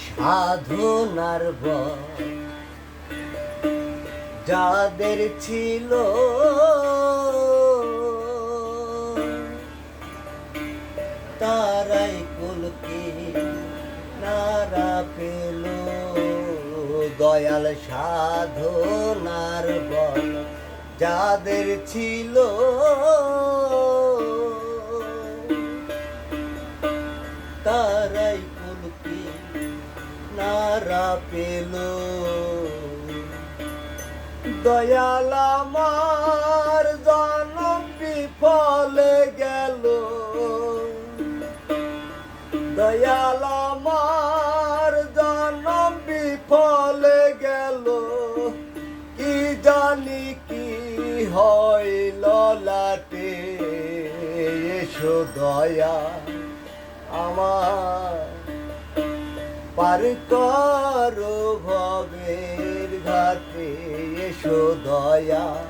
সাধনার যাদের ছিল তারাই কুলকে নারা পেল। দয়াল সাধনার বল যাদের ছিল তারাই কুলকে নারা পেল। দয়াল আমার জনম বিফলে গেল, দয়াল আমার জনম বিফলে গেল। কি জানি কি হইল লাটে, এসো দয়া আমার পার করো ভবের ঘাটে, এসো দয়া।